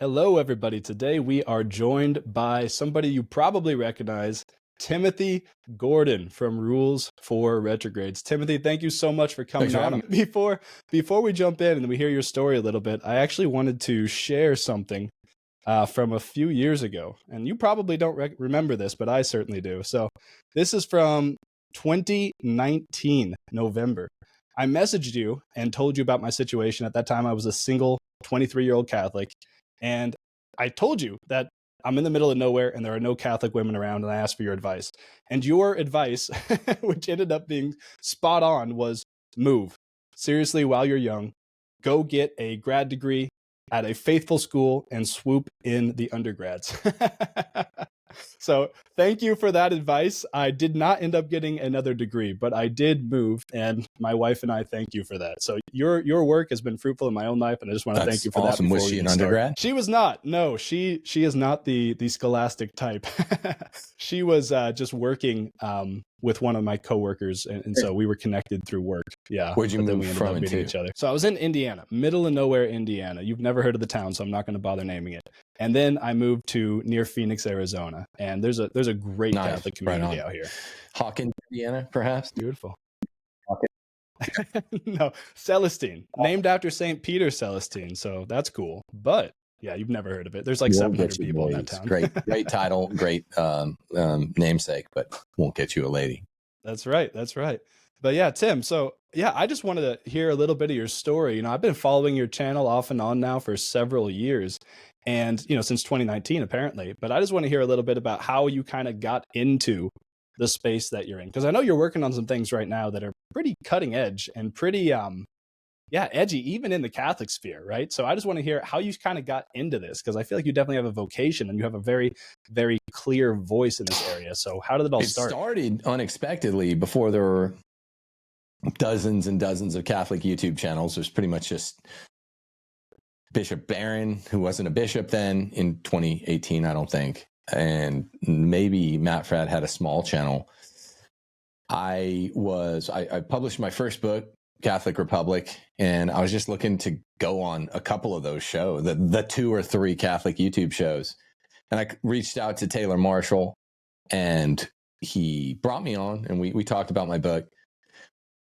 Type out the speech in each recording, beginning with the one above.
Hello, everybody. Today we are joined by somebody you probably recognize, Timothy Gordon from Rules for Retrogrades. Timothy, thank you so much for coming on. Before we jump in and we hear your story a little bit, I actually wanted to share something from a few years ago. And you probably don't remember this, but I certainly do. So this is from 2019, November. I messaged you and told you about my situation. At that time, I was a single 23-year-old Catholic. And I told you that I'm in the middle of nowhere and there are no Catholic women around, and I asked for your advice. And your advice, which ended up being spot on, was move. Seriously, while you're young, go get a grad degree at a faithful school and swoop in the undergrads. So thank you for that advice. I did not end up getting another degree, but I did move, and my wife and I thank you for that. So your work has been fruitful in my own life, and I just want to thank you for awesome. that. Was she an undergrad? She was not. No, she is not the scholastic type. She was just working with one of my coworkers, and so we were connected through work. Yeah. Where'd you move from and to? Each other. So I was in Indiana, middle of nowhere, Indiana. You've never heard of the town, so I'm not going to bother naming it. And then I moved to near Phoenix, Arizona, and there's a great Catholic community out here. Hawkins, Indiana, perhaps. Beautiful. No, Celestine, named after St. Peter Celestine, so that's cool. But yeah, you've never heard of it. There's like 700 people in that town. Great title, great namesake, but won't get you a lady. That's right. But yeah, Tim, so yeah, I just wanted to hear a little bit of your story. You know, I've been following your channel off and on now for several years, and since 2019 apparently. But I just want to hear a little bit about how you kind of got into the space that you're in, because I know you're working on some things right now that are pretty cutting edge and pretty edgy, even in the Catholic sphere, right? So I just want to hear how you kind of got into this, because I feel like you definitely have a vocation and you have a very, very clear voice in this area. So how did it all start? It started unexpectedly. Before there were dozens and dozens of Catholic YouTube channels. There's pretty much just Bishop Barron, who wasn't a bishop then in 2018, I don't think. And maybe Matt Fradd had a small channel. I published my first book, Catholic Republic, and I was just looking to go on a couple of those shows, the 2 or 3 Catholic YouTube shows. And I reached out to Taylor Marshall, and he brought me on, and we talked about my book.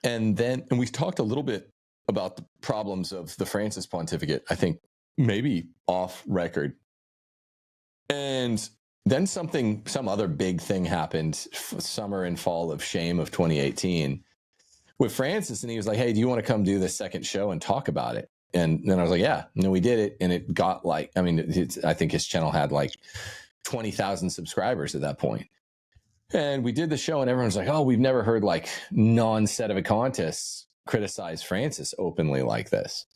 And we talked a little bit about the problems of the Francis pontificate, I think maybe off record. And then some other big thing happened, summer and fall of shame of 2018 with Francis. And he was like, hey, do you want to come do this second show and talk about it? And then I was like, yeah. And then we did it. And it got I think his channel had like 20,000 subscribers at that point. And we did the show and everyone's like, oh, we've never heard like non-sedevacantists criticize Francis openly like this.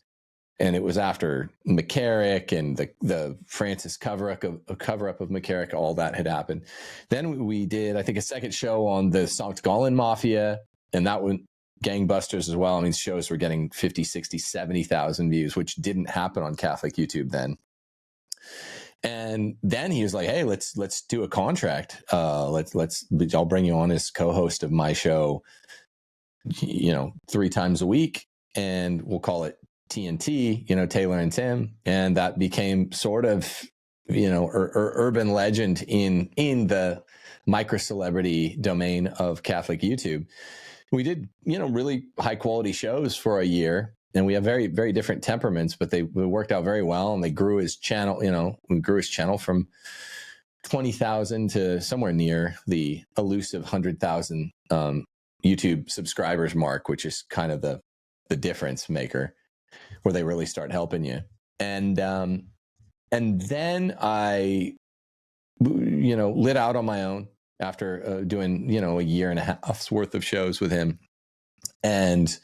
And it was after McCarrick and the Francis cover-up of McCarrick, all that had happened. Then we did, I think, a second show on the Sankt Gallen Mafia, and that went gangbusters as well. I mean, shows were getting 50, 60, 70,000 views, which didn't happen on Catholic YouTube then. And then he was like, hey, let's do a contract. I'll bring you on as co-host of my show, 3 times a week, and we'll call it TNT, Taylor and Tim. And that became sort of, urban legend in the micro celebrity domain of Catholic YouTube. We did, really high quality shows for a year, and we have very, very different temperaments, but they worked out very well, and they grew his channel, we grew his channel from 20,000 to somewhere near the elusive 100,000 YouTube subscribers mark, which is kind of the difference maker, where they really start helping you. And then I, lit out on my own after doing, a year and a half's worth of shows with him. And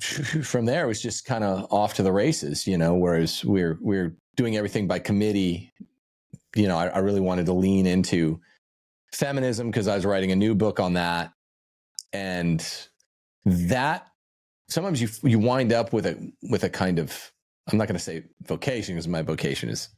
from there, it was just kind of off to the races, whereas we're doing everything by committee. I really wanted to lean into feminism because I was writing a new book on that. And that sometimes you wind up with a kind of, I'm not going to say vocation because my vocation is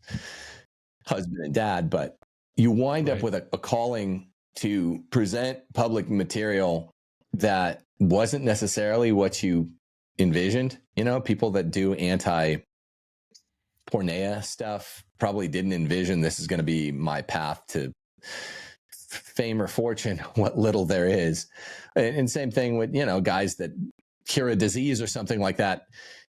husband and dad, but you wind up with a calling to present public material that wasn't necessarily what you envisioned. People that do porneia stuff, probably didn't envision this is going to be my path to fame or fortune, what little there is. And same thing with, you know, guys that cure a disease or something like that,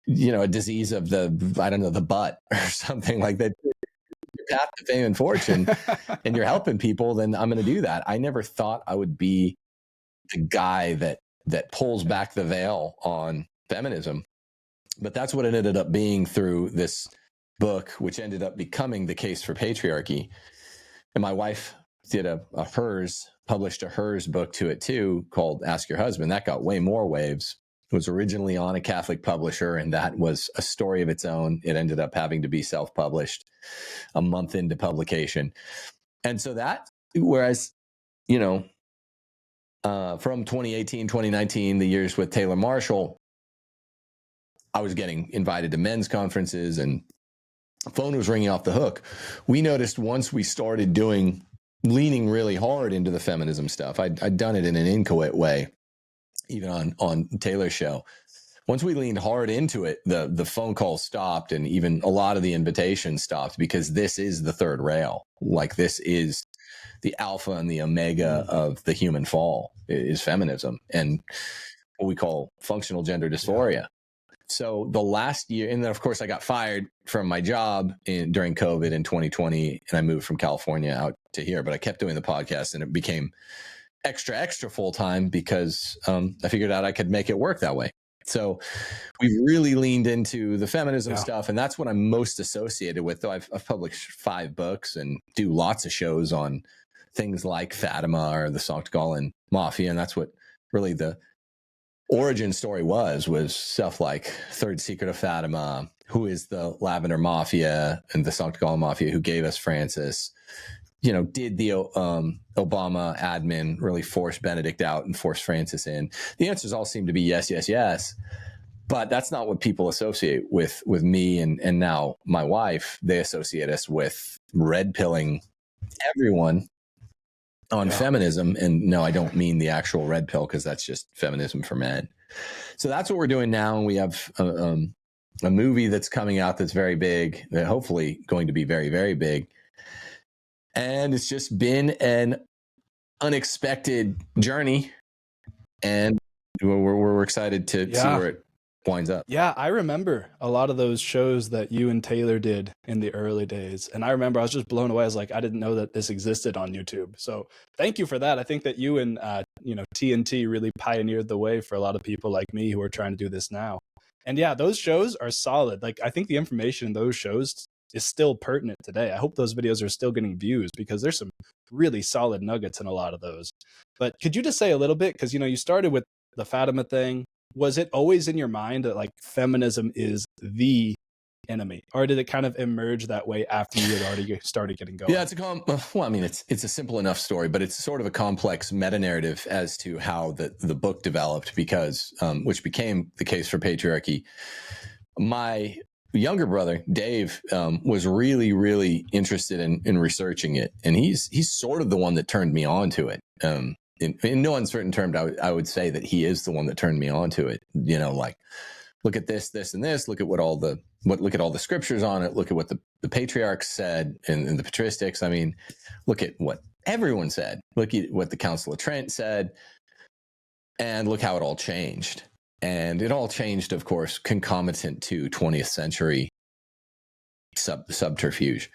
you know, a disease of the, I don't know, the butt or something like that. Your path to fame and fortune and you're helping people, then I'm going to do that. I never thought I would be the guy that pulls back the veil on feminism. But that's what it ended up being through this book, which ended up becoming The Case for Patriarchy. And my wife did published a hers book to it too, called Ask Your Husband. That got way more waves. It was originally on a Catholic publisher, and that was a story of its own. It ended up having to be self-published a month into publication. And so that, whereas, you know, from 2018, 2019, the years with Taylor Marshall, I was getting invited to men's conferences and phone was ringing off the hook. We noticed once we started leaning really hard into the feminism stuff, I'd done it in an inchoate way, even on Taylor's show. Once we leaned hard into it, the phone calls stopped and even a lot of the invitations stopped, because this is the third rail. Like, this is the alpha and the omega of the human fall, is feminism and what we call functional gender dysphoria. Yeah. So the last year, and then of course I got fired from my job during COVID in 2020, and I moved from California out to here, but I kept doing the podcast and it became extra full time because I figured out I could make it work that way. So we've really leaned into the feminism stuff, and that's what I'm most associated with. Though I've published 5 books and do lots of shows on things like Fatima or the Socktagallen Mafia, and that's what really the origin story was stuff like Third Secret of Fatima, who is the Lavender Mafia and the Socktagallen Mafia, who gave us Francis. You know, did the Obama admin really force Benedict out and force Francis in? The answers all seem to be yes, yes, yes. But that's not what people associate with me and now my wife. They associate us with red pilling everyone on feminism. And no, I don't mean the actual red pill, because that's just feminism for men. So that's what we're doing now. And we have a movie that's coming out that's very big, that hopefully going to be very, very big. And it's just been an unexpected journey, and we're excited to see where it winds up. Yeah, I remember a lot of those shows that you and Taylor did in the early days. And I remember I was just blown away. I was like, I didn't know that this existed on YouTube. So thank you for that. I think that you and TNT really pioneered the way for a lot of people like me who are trying to do this now. And yeah, those shows are solid. Like, I think the information in those shows is still pertinent today. I hope those videos are still getting views, because there's some really solid nuggets in a lot of those. But could you just say a little bit, because you started with the Fatima thing. Was it always in your mind that like feminism is the enemy, or did it kind of emerge that way after you had already started getting going? Yeah, it's a simple enough story, but it's sort of a complex meta narrative as to how the book developed, because which became The Case for Patriarchy. My younger brother, Dave, was really, really interested in researching it. And he's sort of the one that turned me on to it. In no uncertain terms, I would say that he is the one that turned me on to it. Like, look at this, and this, look at look at all the scriptures on it. Look at what the patriarchs said and the patristics. I mean, look at what everyone said. Look at what the Council of Trent said, and look how it all changed. And it all changed, of course, concomitant to 20th century subterfuge.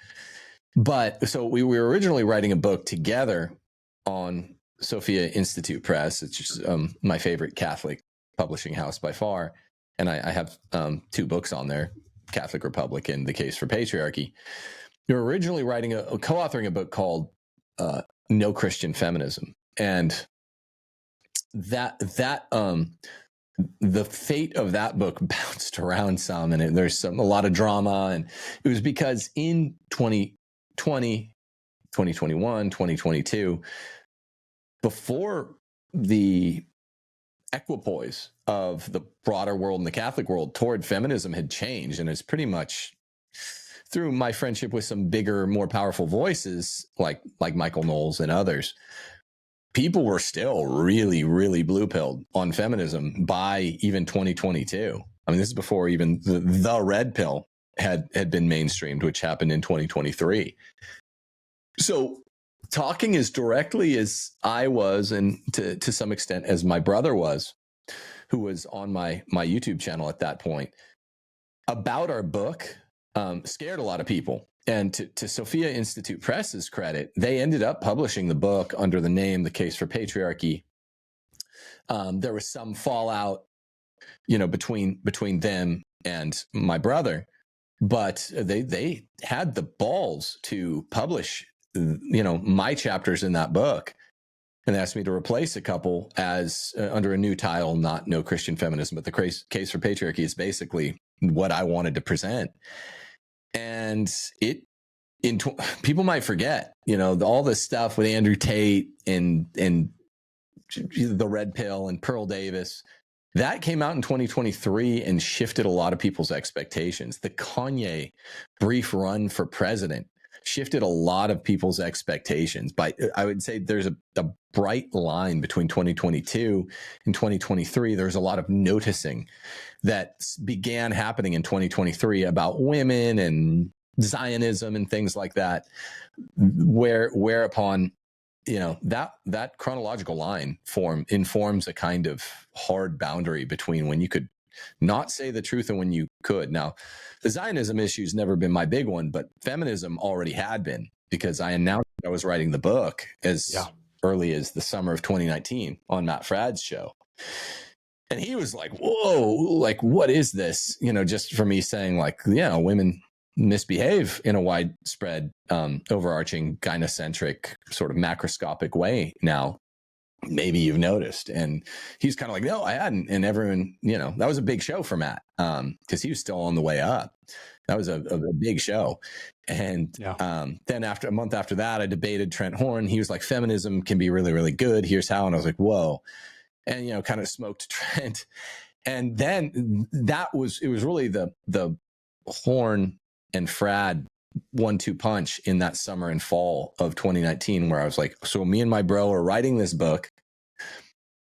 But so we were originally writing a book together on Sophia Institute Press. It's just my favorite Catholic publishing house by far. And I have 2 books on there, Catholic Republic and The Case for Patriarchy. We were originally writing co-authoring a book called No Christian Feminism. And the fate of that book bounced around some, and there's a lot of drama. And it was because in 2020, 2021, 2022, before the equipoise of the broader world and the Catholic world toward feminism had changed, and it's pretty much through my friendship with some bigger, more powerful voices like Michael Knowles and others, people were still really, really blue-pilled on feminism by even 2022. I mean, this is before even the red pill had been mainstreamed, which happened in 2023. So talking as directly as I was, and to some extent as my brother was, who was on my YouTube channel at that point, about our book, scared a lot of people. And to Sophia Institute Press's credit, they ended up publishing the book under the name The Case for Patriarchy. There was some fallout, between them and my brother, but they had the balls to publish, my chapters in that book, and they asked me to replace a couple as under a new title, not No Christian Feminism, but The Case for Patriarchy is basically what I wanted to present. And people might forget, all this stuff with Andrew Tate and the Red Pill and Pearl Davis, that came out in 2023 and shifted a lot of people's expectations. The Kanye brief run for president shifted a lot of people's expectations. But I would say there's a bright line between 2022 and 2023. There's a lot of noticing that began happening in 2023 about women and Zionism and things like that, whereupon that chronological line informs a kind of hard boundary between when you could not say the truth and when you could. Now, the Zionism issue's never been my big one, but feminism already had been, because I announced I was writing the book as early as the summer of 2019 on Matt Fradd's show. And he was like, whoa, like, what is this? Just for me saying, like, women misbehave in a widespread, overarching, gynocentric, sort of macroscopic way now. Maybe you've noticed. And he's kind of like, no, I hadn't. And everyone, that was a big show for Matt, because he was still on the way up. That was a big show. And then after a month after that, I debated Trent Horn. He was like, feminism can be really, really good. Here's how. And I was like, whoa. And, kind of smoked Trent. And then it was really the Horn and Fradd 1-2 punch in that summer and fall of 2019, where I was like, so me and my bro are writing this book.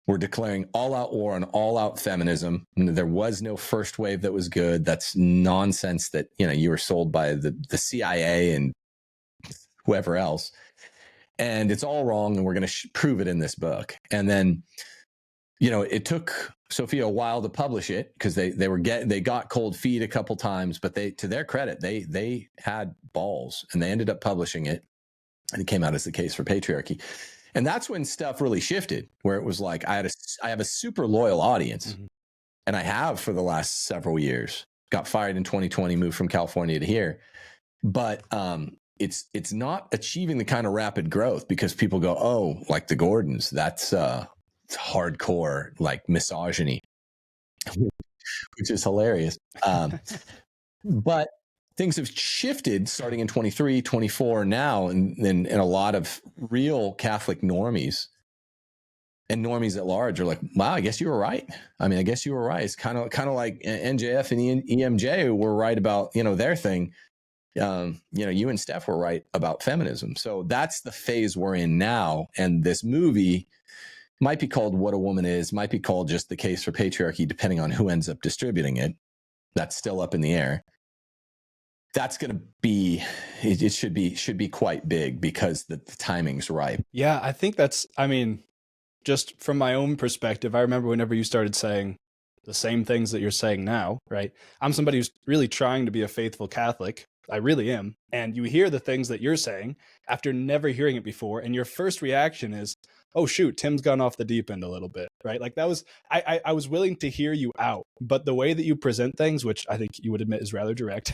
We're declaring all out war on all out feminism. There was no first wave that was good. That's nonsense that, you were sold by the CIA and whoever else. And it's all wrong. And we're going to prove it in this book. And then, it took Sophia a while to publish it, because they got cold feet a couple times, but to their credit, they had balls, and they ended up publishing it, and it came out as The Case for Patriarchy. And that's when stuff really shifted, where it was like, I have a super loyal audience, and I have for the last several years. Got fired in 2020, moved from California to here, but it's not achieving the kind of rapid growth, because people go, oh, like the Gordons, that's hardcore, like, misogyny, which is hilarious. But things have shifted starting in 23, 24 now, and a lot of real Catholic normies and normies at large are like, wow, I guess you were right. I mean, I guess you were right. It's kind of like NJF and EMJ were right about, their thing. You and Steph were right about feminism. So that's the phase we're in now. And this movie might be called What a Woman Is, might be called just The Case for Patriarchy, depending on who ends up distributing it. That's still up in the air. That's going to be, it should be quite big, because the timing's right. Yeah, I think just from my own perspective, I remember whenever you started saying the same things that you're saying now, right? I'm somebody who's really trying to be a faithful Catholic. I really am. And you hear the things that you're saying after never hearing it before, and your first reaction is, oh shoot, Tim's gone off the deep end a little bit, right? Like, that was, I was willing to hear you out, but the way that you present things, which I think you would admit is rather direct,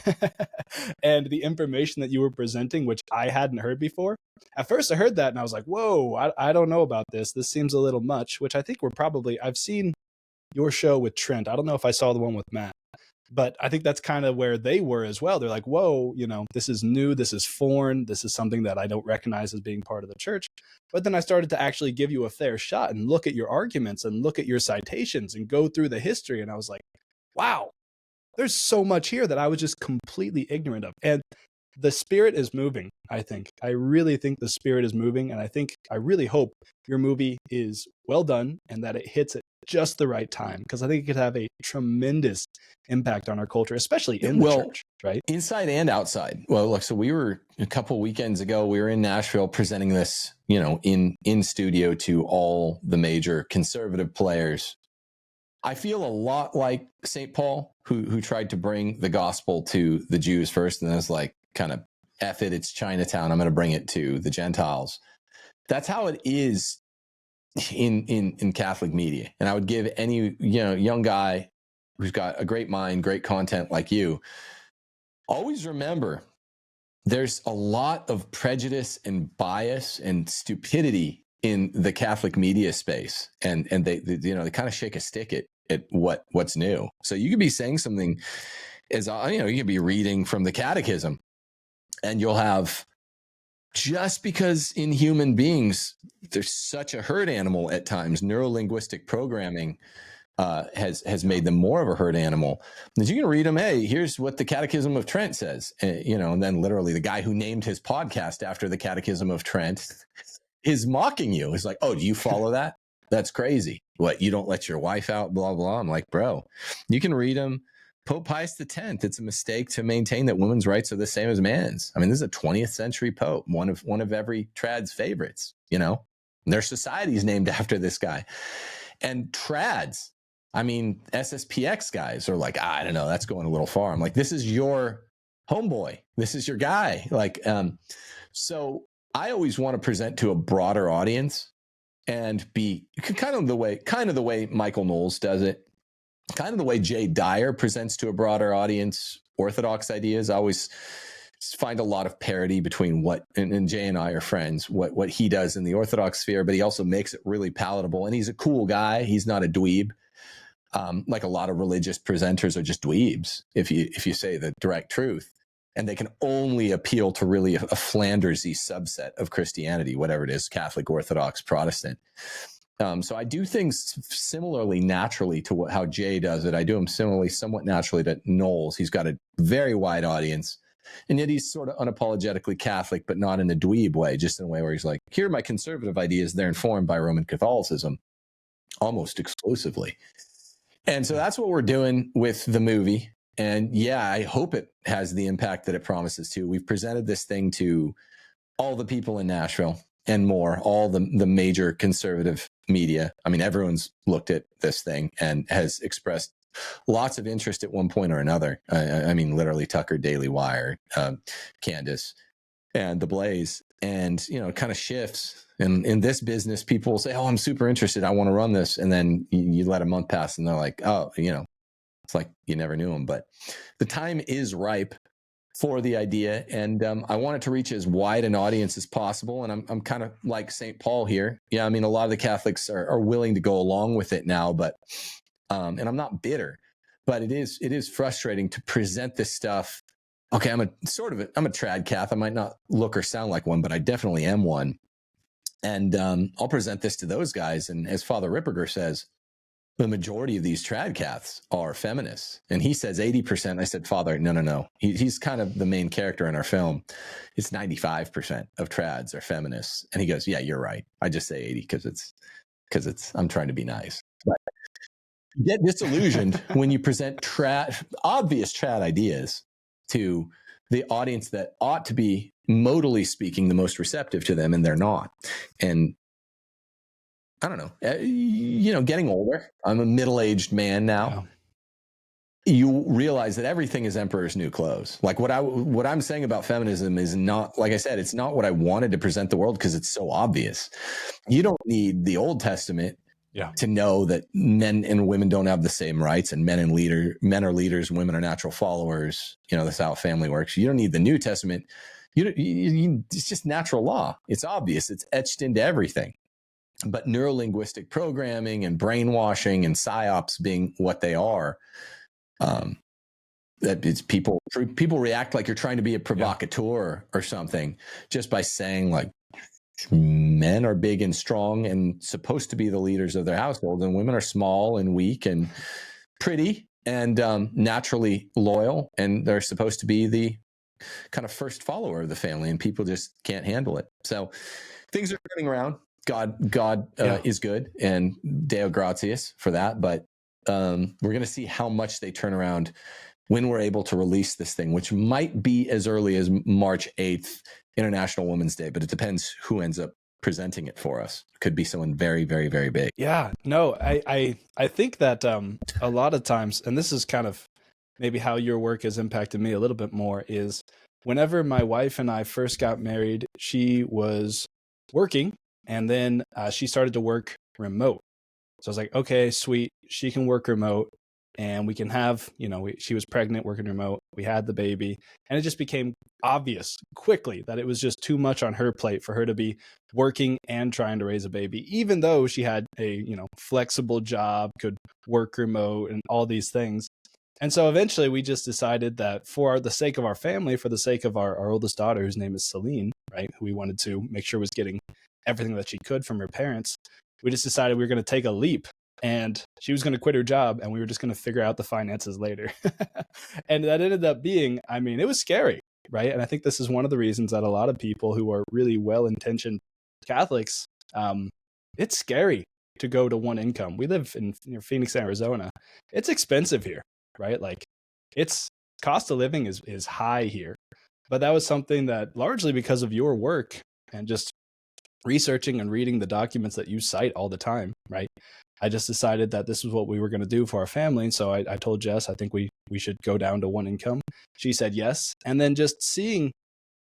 and the information that you were presenting, which I hadn't heard before. At first I heard that and I was like, whoa, I don't know about this. This seems a little much, which I think I've seen your show with Trent. I don't know if I saw the one with Matt, but I think that's kind of where they were as well. They're like, whoa, this is new. This is foreign. This is something that I don't recognize as being part of the church. But then I started to actually give you a fair shot and look at your arguments and look at your citations and go through the history. And I was like, wow, there's so much here that I was just completely ignorant of. And the spirit is moving, I think. I really think the spirit is moving, and I really hope your movie is well done and that it hits at just the right time, because I think it could have a tremendous impact on our culture, especially in the church, right? Inside and outside. Well, look, so we were a couple weekends ago, we were in Nashville presenting this, in studio to all the major conservative players. I feel a lot like St. Paul, who tried to bring the gospel to the Jews first, and then was like, kind of, F it, it's Chinatown, I'm going to bring it to the Gentiles. That's how it is in Catholic media. And I would give any young guy who's got a great mind, great content like you, always remember there's a lot of prejudice and bias and stupidity in the Catholic media space, and they kind of shake a stick at what's new. So you could be saying something as you could be reading from the Catechism, and you'll have, just because in human beings there's such a herd animal at times, neurolinguistic programming has made them more of a herd animal. That you can read them. Hey, here's what the Catechism of Trent says, and then literally the guy who named his podcast after the Catechism of Trent is mocking you. He's like, "Oh, do you follow that? That's crazy. What, you don't let your wife out? Blah blah." I'm like, bro, you can read them. Pope Pius X, it's a mistake to maintain that women's rights are the same as man's. I mean, this is a 20th century Pope, one of every trad's favorites. Their society is named after this guy, and trads. I mean, SSPX guys are like, I don't know, that's going a little far. I'm like, this is your homeboy. This is your guy. So I always want to present to a broader audience and be kind of the way Michael Knowles does it, kind of the way Jay Dyer presents to a broader audience Orthodox ideas. I always find a lot of parity between and Jay and I are friends, what he does in the Orthodox sphere, but he also makes it really palatable. And he's a cool guy. He's not a dweeb. Like a lot of religious presenters are just dweebs, if you say the direct truth, and they can only appeal to really a Flandersy subset of Christianity, whatever it is, Catholic, Orthodox, Protestant. So I do things similarly naturally to how Jay does it. I do them similarly, somewhat naturally to Knowles. He's got a very wide audience, and yet he's sort of unapologetically Catholic, but not in a dweeb way, just in a way where he's like, here are my conservative ideas. They're informed by Roman Catholicism almost exclusively. And so that's what we're doing with the movie. And yeah, I hope it has the impact that it promises to. We've presented this thing to all the people in Nashville and more, all the major conservative media. I mean, everyone's looked at this thing and has expressed lots of interest at one point or another. I mean, literally Tucker, Daily Wire, Candace, and The Blaze. And, it kind of shifts. And in this business, people will say, oh, I'm super interested, I want to run this. And then you let a month pass and they're like, oh, it's like you never knew them. But the time is ripe for the idea. And I want it to reach as wide an audience as possible. And I'm kind of like St. Paul here. Yeah, I mean, a lot of the Catholics are willing to go along with it now, but and I'm not bitter, but it is frustrating to present this stuff. Okay, I'm a trad Cath. I might not look or sound like one, but I definitely am one. And I'll present this to those guys. And as Father Ripperger says, the majority of these trad Caths are feminists. And he says 80%. I said, Father, no. He's kind of the main character in our film. It's 95% of trads are feminists. And he goes, yeah, you're right. I just say 80 because I'm trying to be nice. But you get disillusioned when you present obvious trad ideas to the audience that ought to be, modally speaking, the most receptive to them, and they're not. And I don't know, getting older, I'm a middle-aged man now. Yeah. You realize that everything is emperor's new clothes. Like what I'm saying about feminism is not, like I said, it's not what I wanted to present the world because it's so obvious. You don't need the Old Testament to know that men and women don't have the same rights, and men are leaders, women are natural followers. That's how family works. You don't need the New Testament. It's just natural law. It's obvious. It's etched into everything. But neurolinguistic programming and brainwashing and psyops being what they are, that it's people react like you're trying to be a provocateur or something just by saying like, men are big and strong and supposed to be the leaders of their households, and women are small and weak and pretty and naturally loyal, and they're supposed to be the kind of first follower of the family, and people just can't handle it. So things are turning around. God is good, and Deo gratias for that. But we're going to see how much they turn around when we're able to release this thing, which might be as early as March 8th, International Women's Day, but it depends who ends up presenting it for us. It could be someone very, very, very big. Yeah, no, I think that a lot of times, and this is kind of maybe how your work has impacted me a little bit more, is whenever my wife and I first got married, she was working, and then she started to work remote. So I was like, okay, sweet, she can work remote, and we can have, she was pregnant, working remote. We had the baby, and it just became obvious quickly that it was just too much on her plate for her to be working and trying to raise a baby, even though she had a, flexible job, could work remote and all these things. And so eventually we just decided that for the sake of our family, for the sake of our oldest daughter, whose name is Celine, right, who we wanted to make sure was getting everything that she could from her parents, we just decided we were going to take a leap, and she was going to quit her job, and we were just going to figure out the finances later. And that ended up being, it was scary, right? And I think this is one of the reasons that a lot of people who are really well-intentioned Catholics, it's scary to go to one income. We live in Phoenix, Arizona. It's expensive here, right? Like, it's cost of living is high here. But that was something that largely because of your work and just researching and reading the documents that you cite all the time, right? I just decided that this was what we were going to do for our family. And so I told Jess, I think we should go down to one income. She said yes. And then just seeing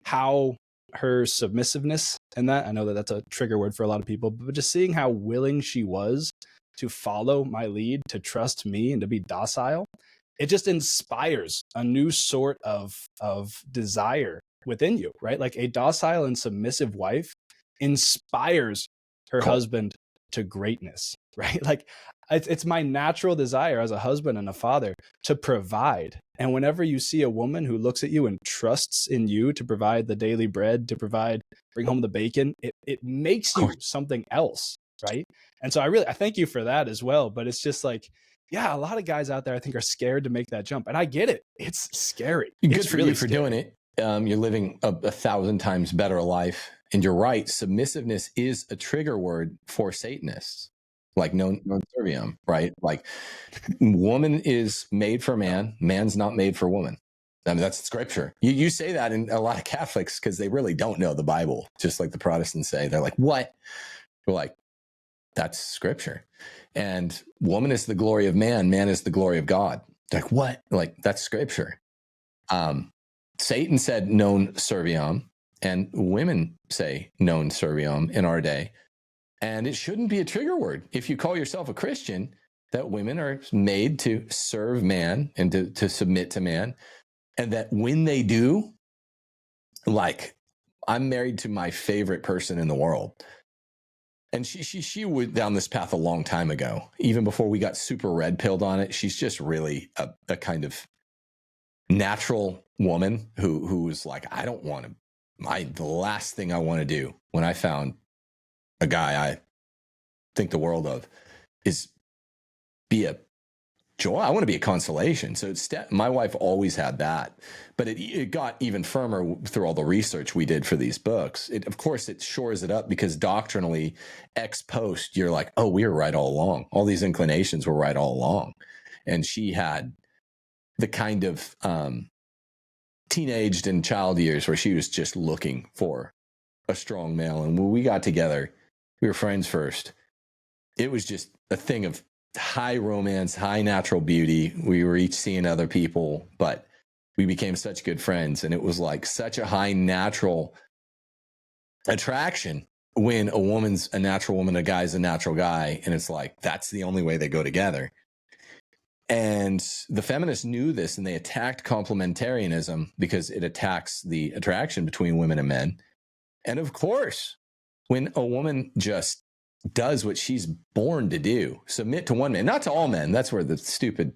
how her submissiveness and that, I know that that's a trigger word for a lot of people, but just seeing how willing she was to follow my lead, to trust me and to be docile, it just inspires a new sort of desire within you, right? Like a docile and submissive wife inspires her husband to greatness, right? Like it's my natural desire as a husband and a father to provide. And whenever you see a woman who looks at you and trusts in you to provide the daily bread, to bring home the bacon, it makes you something else, right? And so I thank you for that as well. But it's just like, yeah, a lot of guys out there I think are scared to make that jump, and I get it. It's scary. Good for you for doing it. You're living a 1,000 times better life. And you're right, submissiveness is a trigger word for Satanists, like non serviam, right? Like, woman is made for man, man's not made for woman. That's scripture. You say that in a lot of Catholics because they really don't know the Bible, just like the Protestants say. They're like, what? We're like, that's scripture. And woman is the glory of man, man is the glory of God. They're like, what? Like, that's scripture. Satan said non serviam, and women say non serviam in our day. And it shouldn't be a trigger word. If you call yourself a Christian, that women are made to serve man and to submit to man. And that when they do, like, I'm married to my favorite person in the world. And she went down this path a long time ago, even before we got super red pilled on it. She's just really a kind of natural woman who was like, I don't want to. The last thing I want to do when I found a guy I think the world of is be a joy. I want to be a consolation. So my wife always had that, but it got even firmer through all the research we did for these books. Of course, it shores it up because doctrinally, ex post, you're like, oh, we were right all along. All these inclinations were right all along. And she had the kind of teenaged and child years where she was just looking for a strong male. And when we got together, we were friends first. It was just a thing of high romance, high natural beauty. We were each seeing other people, but we became such good friends. And it was like such a high natural attraction when a woman's a natural woman, a guy's a natural guy. And it's like, that's the only way they go together. And the feminists knew this, and they attacked complementarianism because it attacks the attraction between women and men. And of course, when a woman just does what she's born to do, submit to one man, not to all men. That's where the stupid,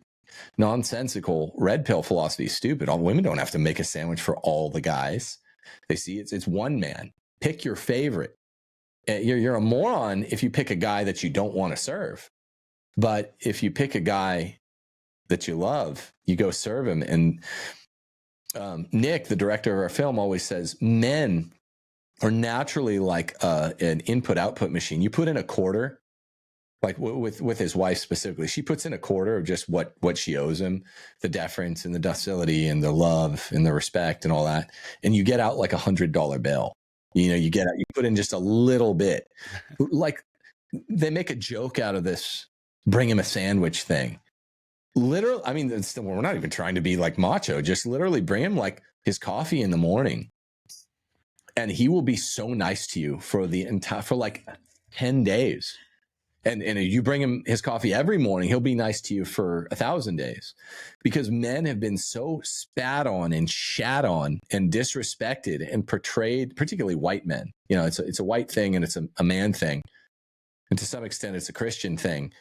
nonsensical red pill philosophy is stupid. All women don't have to make a sandwich for all the guys. They see it's one man. Pick your favorite. You're a moron if you pick a guy that you don't want to serve. But if you pick a guy that you love, you go serve him. And Nick, the director of our film, always says men are naturally like an input-output machine. You put in a quarter, like with his wife specifically, she puts in a quarter of just what she owes him, the deference and the docility and the love and the respect and all that, and you get out like $100 bill. You know, you put in just a little bit. Like they make a joke out of this bring him a sandwich thing. Literally, I mean, we're not even trying to be like macho. Just literally bring him like his coffee in the morning, and he will be so nice to you for like 10 days. And you bring him his coffee every morning, he'll be nice to you for 1,000 days, because men have been so spat on and shat on and disrespected and portrayed, particularly white men. You know, it's a white thing and it's a man thing. And to some extent, it's a Christian thing.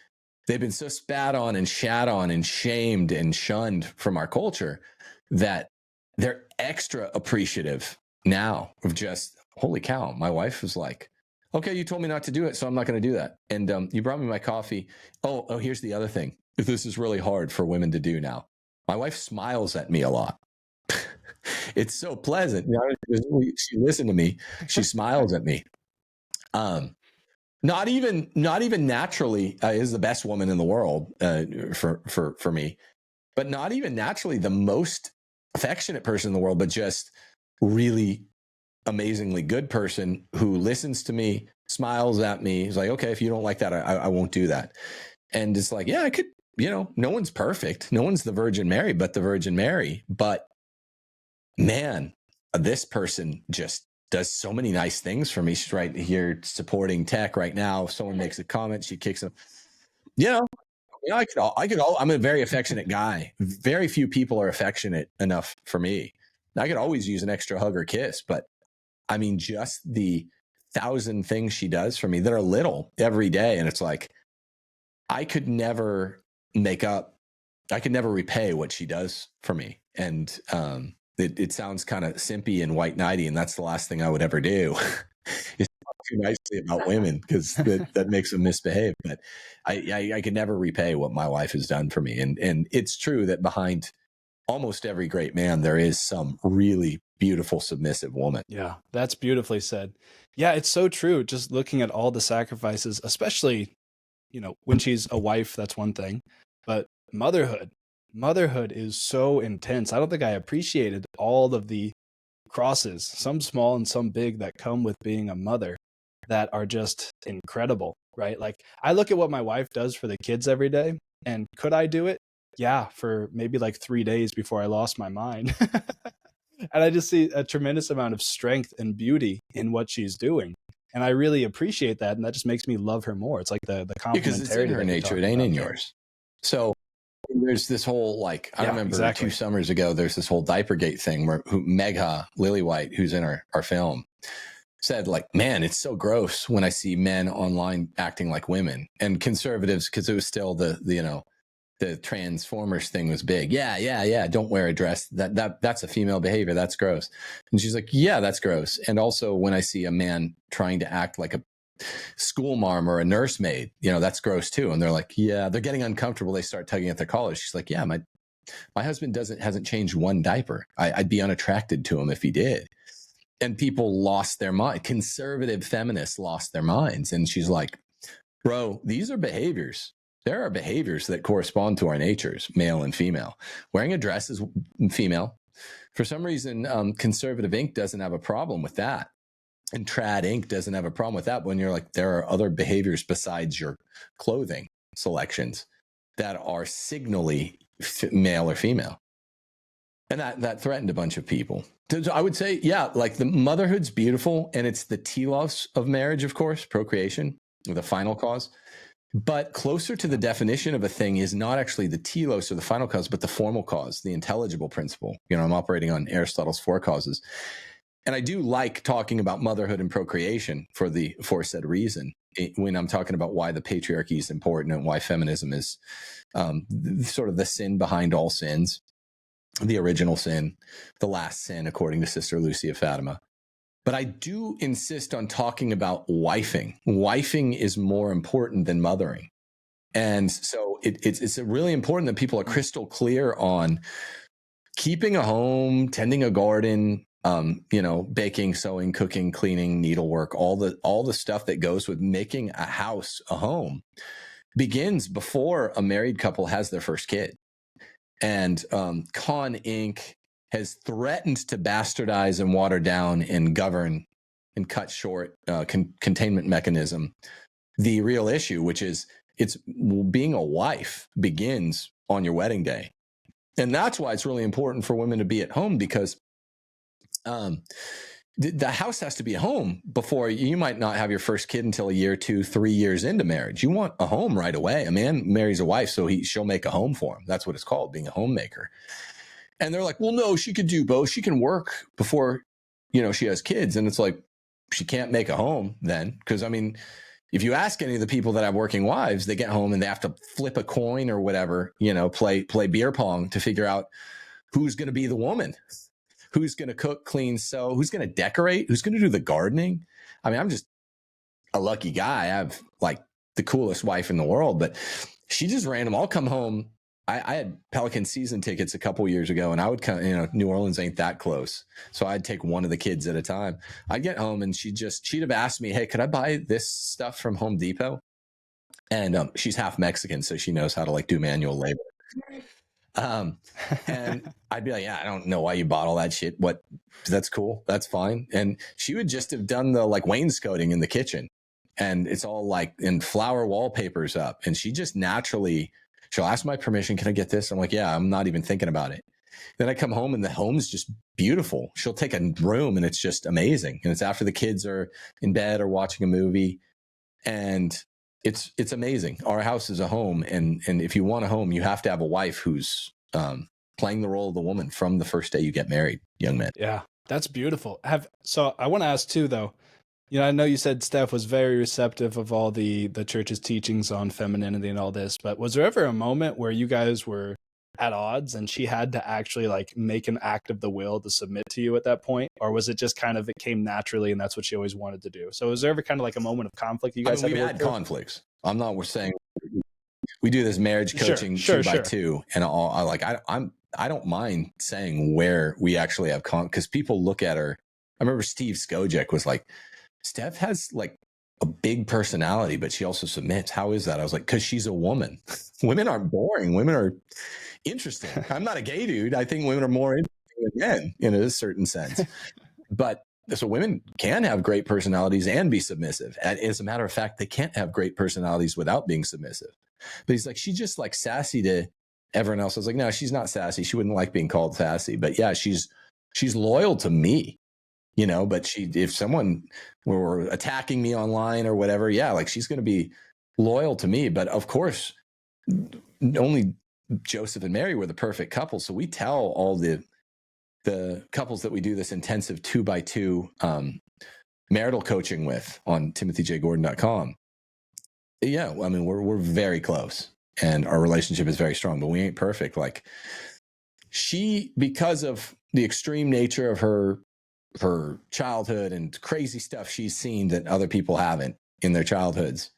They've been so spat on and shat on and shamed and shunned from our culture that they're extra appreciative now of just, holy cow, my wife was like, okay, you told me not to do it, so I'm not going to do that. And you brought me my coffee. Oh, here's the other thing. This is really hard for women to do now. My wife smiles at me a lot. It's so pleasant. You know, she listened to me. She smiles at me. Not even naturally is the best woman in the world for me, but not even naturally the most affectionate person in the world, but just really amazingly good person who listens to me, smiles at me. He's like, okay, if you don't like that, I won't do that. And it's like, yeah, I could, you know, no one's perfect. No one's the Virgin Mary, but the Virgin Mary. But man, this person just does so many nice things for me. She's right here supporting tech right now. If someone makes a comment, she kicks them. You know, I'm a very affectionate guy. Very few people are affectionate enough for me. I could always use an extra hug or kiss, but I mean, just the 1,000 things she does for me that are little every day. And it's like, I could never repay what she does for me. And it sounds kind of simpy and white knighty, and that's the last thing I would ever do. It's not too nicely about women, because that makes them misbehave. But I could never repay what my wife has done for me. And it's true that behind almost every great man, there is some really beautiful, submissive woman. Yeah, that's beautifully said. Yeah, it's so true. Just looking at all the sacrifices, especially, you know, when she's a wife, that's one thing, but motherhood is so intense. I don't think I appreciated all of the crosses, some small and some big, that come with being a mother, that are just incredible, right? Like, I look at what my wife does for the kids every day, and could I do it? Yeah, for maybe like 3 days before I lost my mind. And I just see a tremendous amount of strength and beauty in what she's doing. And I really appreciate that. And that just makes me love her more. It's like the complementarity. Because it's in her nature. It ain't in yours. So there's this whole, like, I remember 2 summers ago, there's this whole Diapergate thing where Megha Lillywhite, who's in our film, said, like, man, it's so gross when I see men online acting like women. And conservatives, because it was still the Transformers thing was big. Yeah. Don't wear a dress. That's a female behavior. That's gross. And she's like, yeah, that's gross. And also when I see a man trying to act like a school mom or a nursemaid, you know, that's gross too. And they're like, yeah, they're getting uncomfortable. They start tugging at their collars. She's like, yeah, my husband hasn't changed one diaper. I'd be unattracted to him if he did. And people lost their mind. Conservative feminists lost their minds. And she's like, bro, these are behaviors. There are behaviors that correspond to our natures, male and female. Wearing a dress is female. For some reason, Conservative Inc. doesn't have a problem with that. And Trad Inc. doesn't have a problem with that. When you're like, there are other behaviors besides your clothing selections that are signally male or female. And that threatened a bunch of people. So I would say, yeah, like, the motherhood's beautiful, and it's the telos of marriage, of course, procreation, the final cause. But closer to the definition of a thing is not actually the telos or the final cause, but the formal cause, the intelligible principle. You know, I'm operating on Aristotle's 4 causes. And I do like talking about motherhood and procreation for the aforesaid reason, when I'm talking about why the patriarchy is important and why feminism is sort of the sin behind all sins, the original sin, the last sin, according to Sister Lucy of Fatima. But I do insist on talking about wifing. Wifing is more important than mothering. And so it's really important that people are crystal clear on keeping a home, tending a garden, baking, sewing, cooking, cleaning, needlework, all the stuff that goes with making a house a home begins before a married couple has their first kid. And Con Inc. has threatened to bastardize and water down and govern and cut short containment mechanism the real issue, which is being a wife begins on your wedding day. And that's why it's really important for women to be at home, because the house has to be a home before you might not have your first kid until a year, 2, 3 years into marriage. You want a home right away. A man marries a wife, so she'll make a home for him. That's what it's called, being a homemaker. And they're like, well, no, she could do both. She can work before, she has kids. And it's like, she can't make a home then. Because, I mean, if you ask any of the people that have working wives, they get home and they have to flip a coin or whatever, play beer pong to figure out who's going to be the woman, who's going to cook, clean, sew, who's going to decorate, who's going to do the gardening. I mean, I'm just a lucky guy. I have like the coolest wife in the world, but she just random. I'll come home. I had Pelican season tickets a couple years ago, and I would come, New Orleans ain't that close. So I'd take one of the kids at a time. I'd get home and she'd have asked me, hey, could I buy this stuff from Home Depot? And she's half Mexican, so she knows how to like do manual labor. And I'd be like, yeah, I don't know why you bought all that shit. What? That's cool. That's fine. And she would just have done the like wainscoting in the kitchen, and it's all like in flower wallpapers up. And she just naturally, she'll ask my permission. Can I get this? I'm like, yeah, I'm not even thinking about it. Then I come home and the home's just beautiful. She'll take a room and it's just amazing. And it's after the kids are in bed or watching a movie. And it's amazing. Our house is a home. And if you want a home, you have to have a wife who's playing the role of the woman from the first day you get married, young men. Yeah, that's beautiful. So I want to ask too, though, I know you said Steph was very receptive of all the church's teachings on femininity and all this, but was there ever a moment where you guys were at odds and she had to actually like make an act of the will to submit to you at that point? Or was it just kind of, it came naturally and that's what she always wanted to do? So was there ever kind of like a moment of conflict you guys we've had conflicts. I'm not, we're saying we do this marriage coaching two by two, and I don't mind saying where we actually have because people look at her. I remember Steve Skojek was like, Steph has like a big personality, but she also submits. How is that? I was like, because she's a woman. Women aren't boring. Women are interesting. I'm not a gay dude. I think women are more interesting than men in a certain sense. But so women can have great personalities and be submissive. And as a matter of fact, they can't have great personalities without being submissive. But he's like, she's just like sassy to everyone else. I was like, no, she's not sassy. She wouldn't like being called sassy. But yeah, she's loyal to me. But if someone were attacking me online or whatever, yeah, like she's going to be loyal to me. But of course, only Joseph and Mary were the perfect couple. So we tell all the couples that we do this intensive 2x2 marital coaching with on timothyjgordon.com. Yeah, I mean, we're very close and our relationship is very strong, but we ain't perfect. Like she, because of the extreme nature of her childhood and crazy stuff she's seen that other people haven't in their childhoods,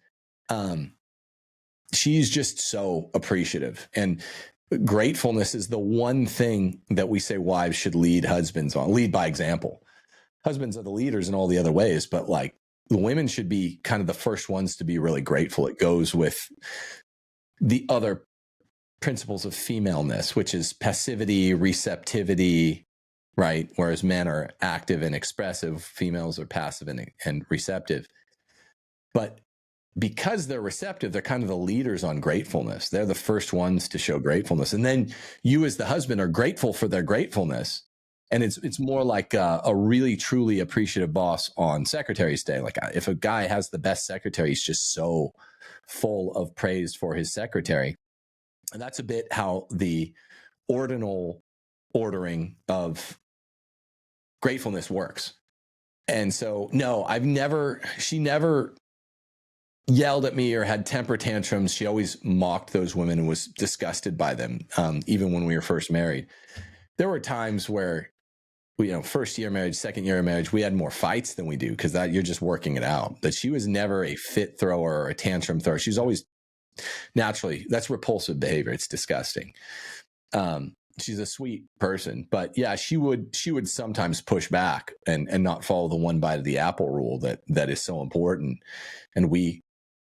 she's just so appreciative. And gratefulness is the one thing that we say wives should lead husbands on, lead by example. Husbands are the leaders in all the other ways, but like the women should be kind of the first ones to be really grateful. It goes with the other principles of femaleness, which is passivity, receptivity, right? Whereas men are active and expressive, females are passive and receptive. But because they're receptive, they're kind of the leaders on gratefulness. They're the first ones to show gratefulness. And then you as the husband are grateful for their gratefulness. And it's more like a really, truly appreciative boss on Secretary's Day. Like if a guy has the best secretary, he's just so full of praise for his secretary. And that's a bit how the ordinal ordering of gratefulness works. And so, no, she never yelled at me or had temper tantrums. She always mocked those women and was disgusted by them. Even when we were first married, there were times where first year marriage, second year of marriage, we had more fights than we do because that you're just working it out. But she was never a fit thrower or a tantrum thrower. She's always naturally, that's repulsive behavior. It's disgusting. she's a sweet person, but yeah, she would sometimes push back and not follow the one bite of the apple rule that is so important, and we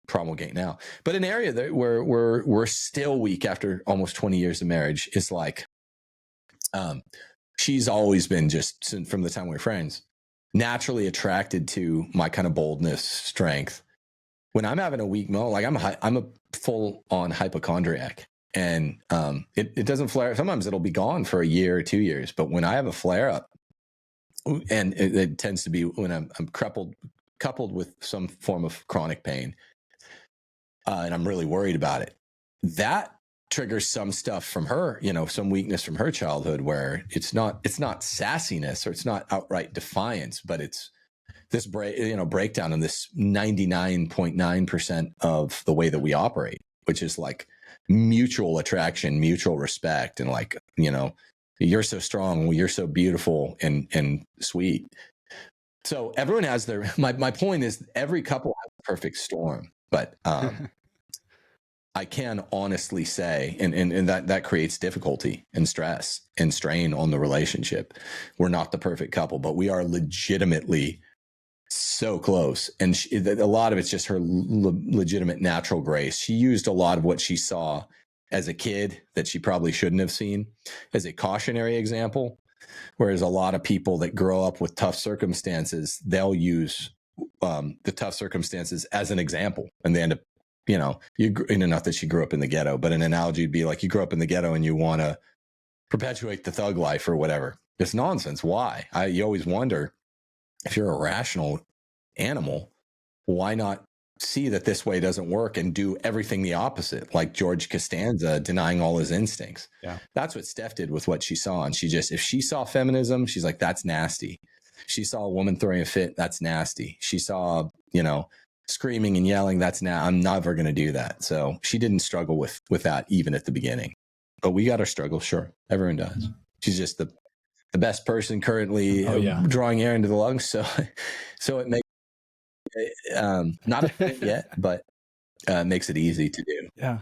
promulgate now. But an area that we're still weak after almost 20 years of marriage is like, she's always been, just from the time we were friends, naturally attracted to my kind of boldness, strength. When I'm having a weak moment, like I'm a full on hypochondriac, and it doesn't flare. Sometimes it'll be gone for a year or 2 years, but when I have a flare up, and it tends to be when I'm coupled with some form of chronic pain, and I'm really worried about it, that triggers some stuff from her, some weakness from her childhood, where it's not sassiness, or it's not outright defiance, but it's this breakdown in this 99.9% of the way that we operate, which is like mutual attraction, mutual respect, and like, you're so strong, you're so beautiful and sweet. So everyone has their, my point is, every couple has a perfect storm, but I can honestly say, and that creates difficulty and stress and strain on the relationship. We're not the perfect couple, but we are legitimately so close. And a lot of it's just her legitimate natural grace. She used a lot of what she saw as a kid that she probably shouldn't have seen as a cautionary example. Whereas a lot of people that grow up with tough circumstances, they'll use the tough circumstances as an example, and they end up, not that she grew up in the ghetto, but an analogy would be like, you grew up in the ghetto and you want to perpetuate the thug life or whatever. It's nonsense. Why? You always wonder, if you're a rational animal, why not see that this way doesn't work and do everything the opposite, like George Costanza denying all his instincts? Yeah. That's what Steph did with what she saw. And if she saw feminism, she's like, that's nasty. She saw a woman throwing a fit, that's nasty. She saw, screaming and yelling, I'm never going to do that. So she didn't struggle with that even at the beginning. But we got our struggles, sure. Everyone does. She's just the best person currently drawing air into the lungs. So it makes not a fit yet, but makes it easy to do. Yeah.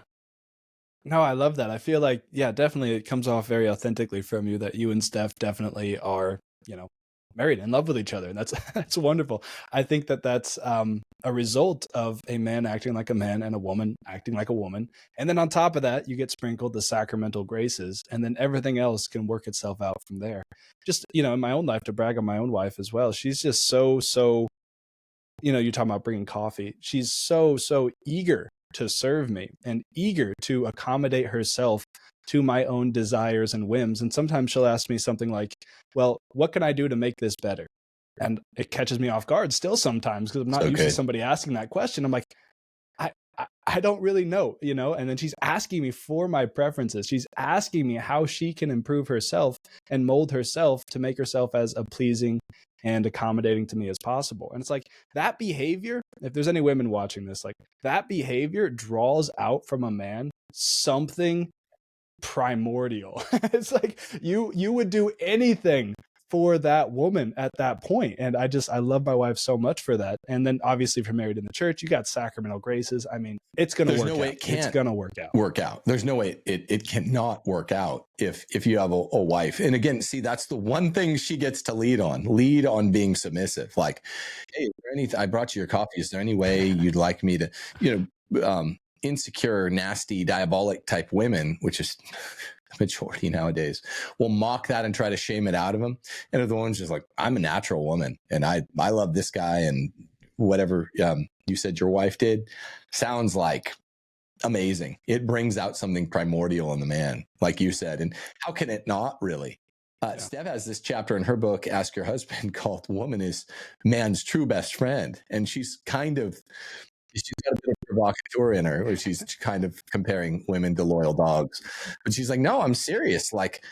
No, I love that. I feel like, definitely it comes off very authentically from you that you and Steph definitely are, married, in love with each other. And that's wonderful. I think that's a result of a man acting like a man and a woman acting like a woman. And then on top of that, you get sprinkled the sacramental graces, and then everything else can work itself out from there. Just, in my own life, to brag on my own wife as well, she's just so, you're talking about bringing coffee. She's so eager to serve me and eager to accommodate herself to my own desires and whims. And sometimes she'll ask me something like, well, what can I do to make this better? And it catches me off guard still sometimes, because I'm not used to somebody asking that question. I'm like, I don't really know, and then she's asking me for my preferences. She's asking me how she can improve herself and mold herself to make herself as pleasing and accommodating to me as possible. And it's like, that behavior, if there's any women watching this, like, that behavior draws out from a man something primordial. It's like you would do anything for that woman at that point. And I love my wife so much for that. And then obviously, if you're married in the church, you got sacramental graces. I mean, it's going to work out. It's going to work out. There's no way it cannot work out if you have a wife. And again, see, that's the one thing she gets to lead on being submissive. Like, hey, is there anything, I brought you your coffee. Is there any way you'd like me to, insecure, nasty, diabolic type women, which is the majority nowadays, will mock that and try to shame it out of them. And the one's just like, I'm a natural woman and I love this guy, and whatever you said your wife did sounds like amazing. It brings out something primordial in the man, like you said. And how can it not really? Steph has this chapter in her book, Ask Your Husband, called Woman is Man's True Best Friend. And she's got a bit of provocateur in her, where she's kind of comparing women to loyal dogs. But she's like, no, I'm serious. Like,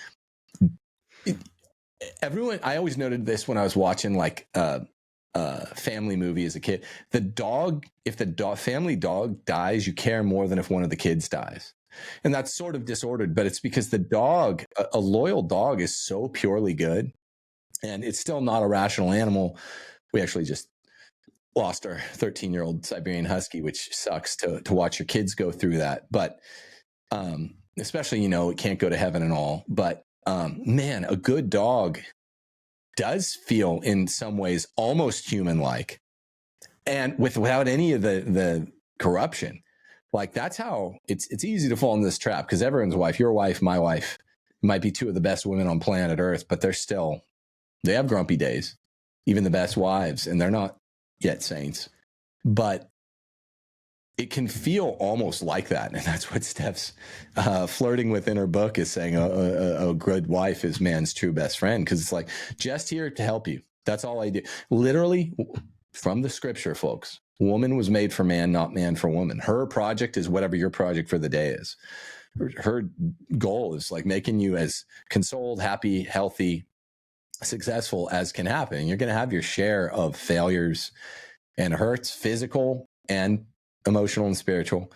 everyone, I always noted this when I was watching like family movie as a kid. If the family dog dies, you care more than if one of the kids dies. And that's sort of disordered, but it's because the dog, a loyal dog, is so purely good, and it's still not a rational animal. We actually just lost our 13-year-old Siberian Husky, which sucks to watch your kids go through that. But especially, it can't go to heaven and all. But man, a good dog does feel in some ways almost human-like, and without any of the corruption. Like, that's how it's easy to fall into this trap, because everyone's wife, your wife, my wife, might be two of the best women on planet Earth, but they have grumpy days, even the best wives, and they're not yet saints. But it can feel almost like that. And that's what Steph's flirting with in her book is saying a good wife is man's true best friend. Because it's like, just here to help you. That's all I do. Literally, from the scripture, folks, woman was made for man, not man for woman. Her project is whatever your project for the day is. Her goal is like making you as consoled, happy, healthy, successful as can happen. You're going to have your share of failures and hurts, physical and emotional and spiritual.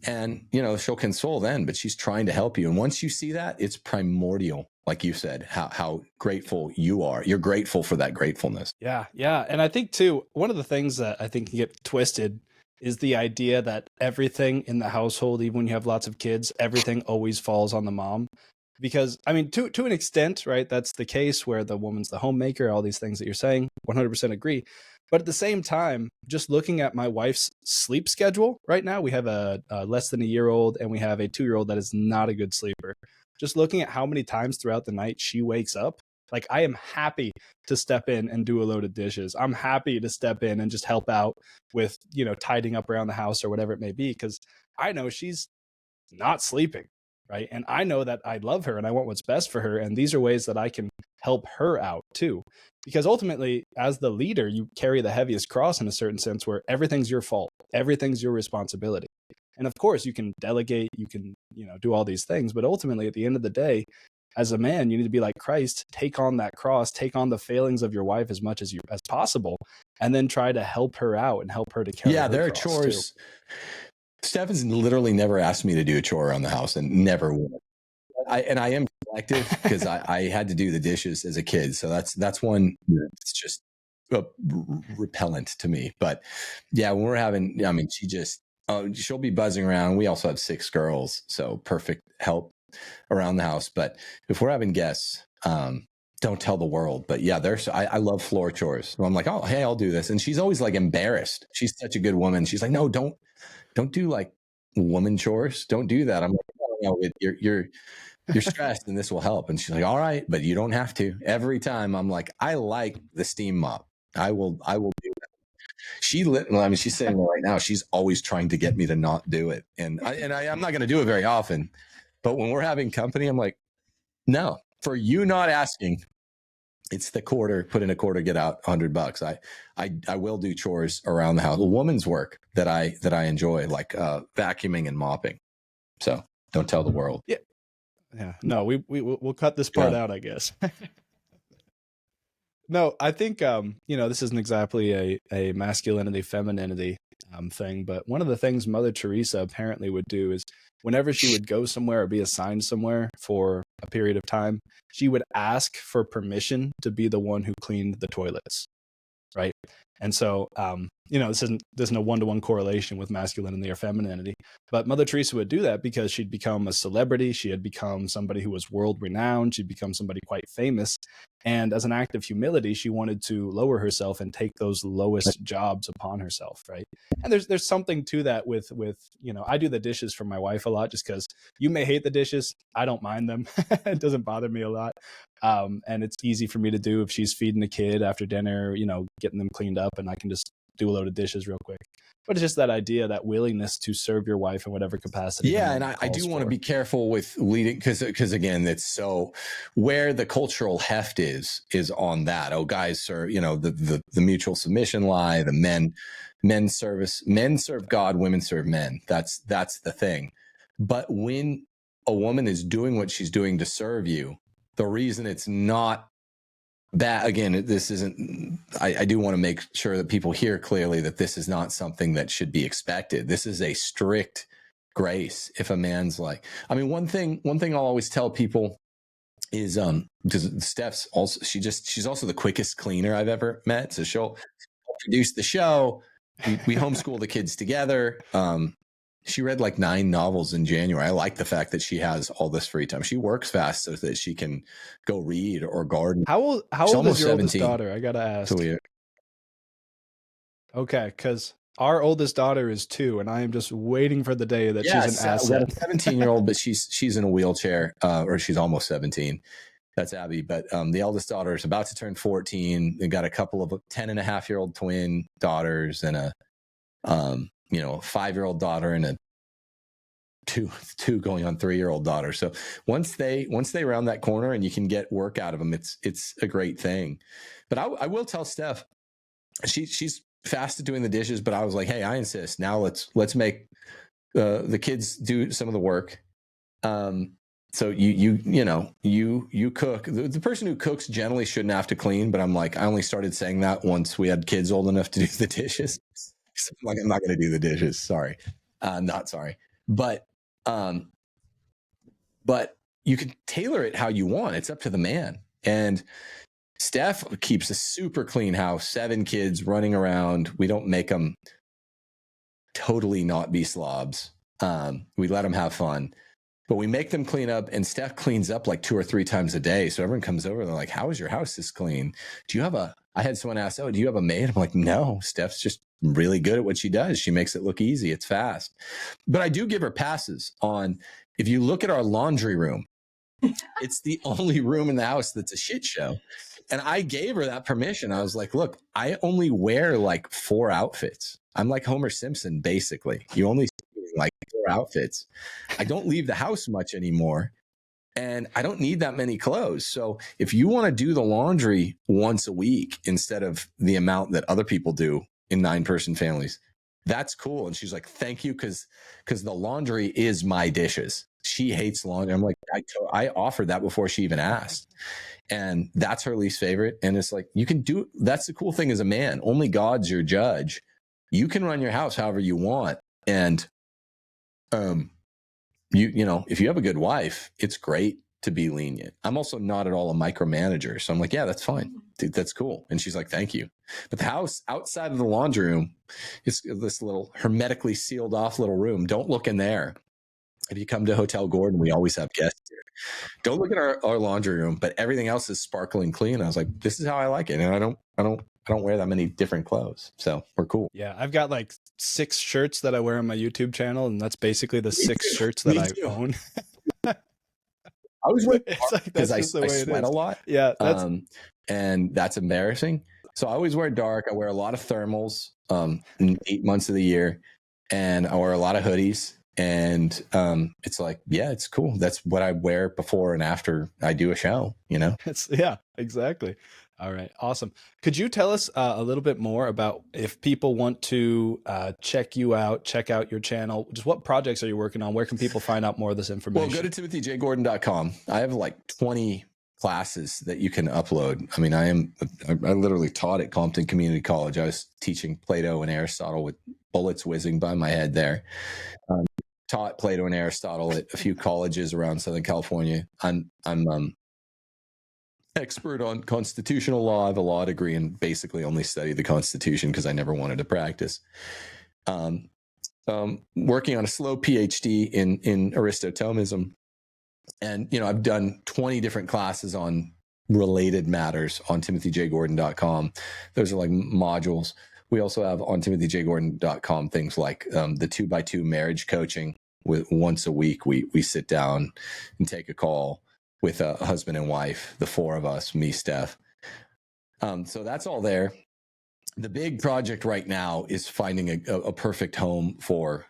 And, she'll console then, but she's trying to help you. And once you see that, it's primordial. Like you said, how grateful you are. You're grateful for that gratefulness. Yeah. Yeah. And I think too, one of the things that I think can get twisted is the idea that everything in the household, even when you have lots of kids, everything always falls on the mom. Because, I mean, to an extent, right, that's the case where the woman's the homemaker, all these things that you're saying, 100% agree. But at the same time, just looking at my wife's sleep schedule right now, we have a less than a year old and we have a 2-year-old that is not a good sleeper. Just looking at how many times throughout the night she wakes up, like, I am happy to step in and do a load of dishes. I'm happy to step in and just help out with, tidying up around the house or whatever it may be, because I know she's not sleeping. Right. And I know that I love her and I want what's best for her. And these are ways that I can help her out too. Because ultimately, as the leader, you carry the heaviest cross in a certain sense where everything's your fault. Everything's your responsibility. And of course, you can delegate, you can, do all these things. But ultimately, at the end of the day, as a man, you need to be like Christ, take on that cross, take on the failings of your wife as much as possible, and then try to help her out and help her to carry her there are cross chores. too. Stefan's literally never asked me to do a chore around the house, and never will. I am selective because I had to do the dishes as a kid. So that's one that's just repellent to me. But yeah, when we're having, I mean, she'll be buzzing around. We also have 6 girls, so perfect help around the house. But if we're having guests, don't tell the world. But yeah, I love floor chores. So I'm like, oh, hey, I'll do this. And she's always like embarrassed. She's such a good woman. She's like, no, don't do like woman chores. Don't do that. I'm like, oh, no, you're stressed and this will help. And she's like, all right, but you don't have to. Every time I'm like, I like the steam mop. I will do that. She's saying that right now. She's always trying to get me to not do it. And I'm not going to do it very often. But when we're having company, I'm like, no, for you not asking, it's the quarter, put in a quarter, get out $100. I will do chores around the house. A woman's work that I enjoy, like vacuuming and mopping. So don't tell the world. Yeah. Yeah. No, we'll cut this part out, I guess. No, I think, this isn't exactly a masculinity, femininity thing, but one of the things Mother Teresa apparently would do is whenever she would go somewhere or be assigned somewhere for a period of time, she would ask for permission to be the one who cleaned the toilets. Right. And so, this isn't a one-to-one correlation with masculinity or femininity, but Mother Teresa would do that because she'd become a celebrity. She had become somebody who was world renowned. She'd become somebody quite famous. And as an act of humility, she wanted to lower herself and take those lowest jobs upon herself. Right. And there's something to that with, I do the dishes for my wife a lot just because you may hate the dishes. I don't mind them. It doesn't bother me a lot. And it's easy for me to do if she's feeding a kid after dinner, getting them cleaned up, and I can just do a load of dishes real quick. But it's just that idea, that willingness to serve your wife in whatever capacity. Yeah, and I do want to be careful with leading, because again, it's so where the cultural heft is on that. Oh, guys, sir, the mutual submission lie, the men serve God, women serve men. That's the thing. But when a woman is doing what she's doing to serve you, the reason it's not that, again, this isn't, I do want to make sure that people hear clearly that this is not something that should be expected. This is a strict grace. If a man's like, one thing I'll always tell people is, because Steph's also, she's also the quickest cleaner I've ever met. So she'll produce the show. We homeschool the kids together. She read like 9 novels in January. I like the fact that she has all this free time. She works fast so that she can go read or garden. How old is your oldest daughter? I gotta ask. So okay, because our oldest daughter is 2, and I am just waiting for the day that she's an asset. We got a 17-year-old, but she's in a wheelchair, or she's almost 17. That's Abby. But the eldest daughter is about to turn 14. They got a couple of 10-and-a-half-year-old twin daughters and a 5-year-old daughter and a two going on 3-year-old daughter. So once they round that corner and you can get work out of them, it's a great thing. But I will tell Steph, she's fast at doing the dishes, but I was like, hey, I insist. Now let's make the kids do some of the work. So you cook. The person who cooks generally shouldn't have to clean, but I'm like, I only started saying that once we had kids old enough to do the dishes. So I'm like, I'm not going to do the dishes. Sorry. Not sorry. But you can tailor it how you want. It's up to the man. And Steph keeps a super clean house, 7 kids running around. We don't make them totally not be slobs. We let them have fun, but we make them clean up, and Steph cleans up like 2 or 3 times a day. So everyone comes over and they're like, how is your house this clean? I had someone ask, do you have a maid? I'm like, no, Steph's just really good at what she does. She makes it look easy. It's fast. But I do give her passes on, if you look at our laundry room, it's the only room in the house that's a shit show. And I gave her that permission. I was like, look, I only wear like 4 outfits. I'm like Homer Simpson, basically. You only see like 4 outfits. I don't leave the house much anymore. And I don't need that many clothes. So if you want to do the laundry once a week instead of the amount that other people do in 9-person families, that's cool. And she's like, thank you. Cause the laundry is my dishes. She hates laundry. I'm like, I offered that before she even asked. And that's her least favorite. And it's like, you can do, that's the cool thing as a man. Only God's your judge. You can run your house however you want. And, if you have a good wife, it's great to be lenient. I'm also not at all a micromanager. So I'm like, yeah, that's fine. Dude, that's cool. And she's like, thank you. But the house outside of the laundry room is this little hermetically sealed off little room. Don't look in there. If you come to Hotel Gordon, we always have guests here. Don't look at our laundry room, but everything else is sparkling clean. I was like, this is how I like it. And I don't wear that many different clothes. So we're cool. Yeah. I've got like 6 shirts that I wear on my YouTube channel, and that's basically the 6 shirts that I own. I was wearing dark because I sweat a lot. Yeah. And that's embarrassing. So I always wear dark. I wear a lot of thermals 8 months of the year. And I wear a lot of hoodies. And it's like, yeah, it's cool. That's what I wear before and after I do a show, Yeah, exactly. All right. Awesome. Could you tell us a little bit more about, if people want to check you out, check out your channel, just what projects are you working on? Where can people find out more of this information? Well, go to timothyjgordon.com. I have like 20 classes that you can upload. I mean, I literally taught at Compton Community College. I was teaching Plato and Aristotle with bullets whizzing by my head there. Taught Plato and Aristotle at a few colleges around Southern California. I'm expert on constitutional law. I have a law degree and basically only study the Constitution because I never wanted to practice. Working on a slow PhD in Aristotelism. And, I've done 20 different classes on related matters on timothyjgordon.com. Those are like modules. We also have on timothyjgordon.com things like the 2x2 marriage coaching. Once a week, we sit down and take a call with a husband and wife, the 4 of us, me, Steph. So that's all there. The big project right now is finding a perfect home for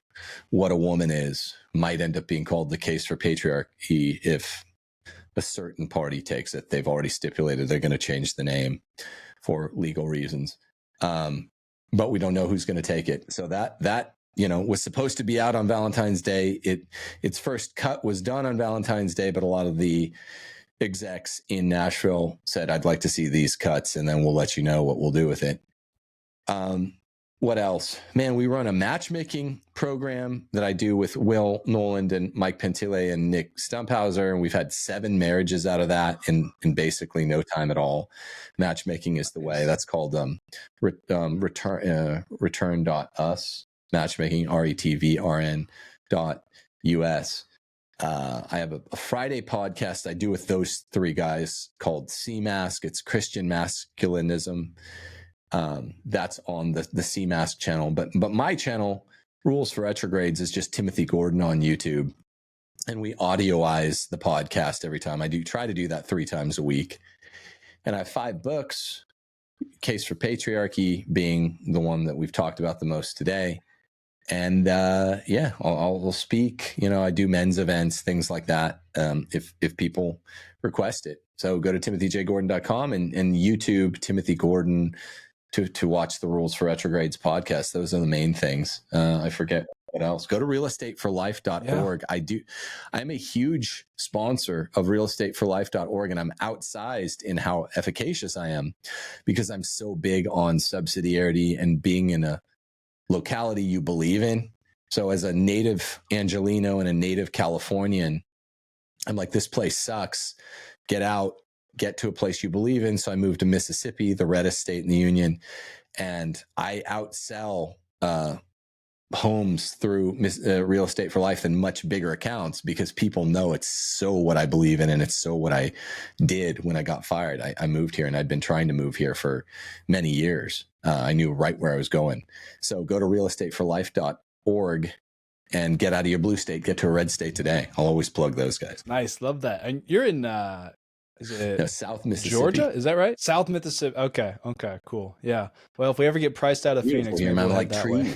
what a woman is. Might end up being called the case for patriarchy if a certain party takes it. They've already stipulated they're going to change the name for legal reasons. But we don't know who's going to take it. So that was supposed to be out on Valentine's Day. Its first cut was done on Valentine's Day, but a lot of the execs in Nashville said, I'd like to see these cuts, and then we'll let you know what we'll do with it. What else? Man, we run a matchmaking program that I do with Will Noland and Mike Pentile and Nick Stumphauser, and we've had 7 marriages out of that in basically no time at all. Matchmaking is the way. That's called return.us. matchmaking, retvrn.us. I have a Friday podcast I do with those three guys called CMask. It's Christian Masculinism. That's on the CMask channel. But my channel, Rules for Retrogrades, is just Timothy Gordon on YouTube. And we audioize the podcast every time. I do try to do that 3 times a week. And I have 5 books, Case for Patriarchy being the one that we've talked about the most today. And I'll speak. I do men's events, things like that, if people request it. So go to timothyjgordon.com and YouTube Timothy Gordon to watch the Rules for Retrogrades podcast. Those are the main things. I forget what else. Go to realestateforlife.org. Yeah. I'm a huge sponsor of realestateforlife.org, and I'm outsized in how efficacious I am because I'm so big on subsidiarity and being in a locality you believe in. So as a native Angelino and a native Californian, I'm like, this place sucks. Get out, get to a place you believe in. So I moved to Mississippi, the reddest state in the union, and I outsell homes through Real Estate for Life than much bigger accounts because people know it's so what I believe in and it's so what I did when I got fired. I moved here and I'd been trying to move here for many years. I knew right where I was going. So go to realestateforlife.org and get out of your blue state, get to a red state today. I'll always plug those guys. Nice. Love that. And you're in, is it South Mississippi? Georgia? Is that right? South Mississippi. Okay. Cool. Yeah. Well, if we ever get priced out of Phoenix, maybe we'll head that way.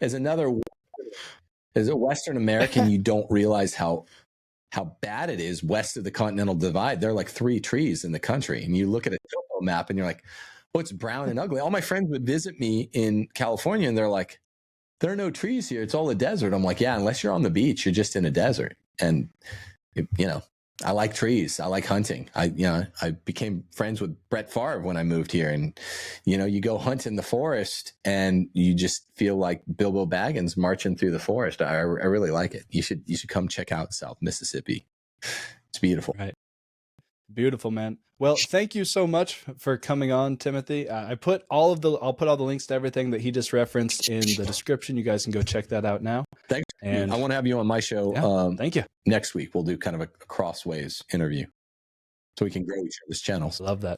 As a Western American, you don't realize how bad it is west of the Continental Divide. There are like 3 trees in the country, and you look at a topo map, and you're like, "Oh, it's brown and ugly." All my friends would visit me in California, and they're like, "There are no trees here. It's all a desert." I'm like, "Yeah, unless you're on the beach, you're just in a desert." And I like trees. I like hunting. I became friends with Brett Favre when I moved here, and you go hunt in the forest and you just feel like Bilbo Baggins marching through the forest. I really like it. You should come check out South Mississippi. It's beautiful. Right. Beautiful, man. Well, thank you so much for coming on, Timothy. I'll put all the links to everything that he just referenced in the description. You guys can go check that out now. Thanks. And I want to have you on my show. Yeah, thank you. Next week, we'll do kind of a crossways interview so we can grow each other's channels. Love that.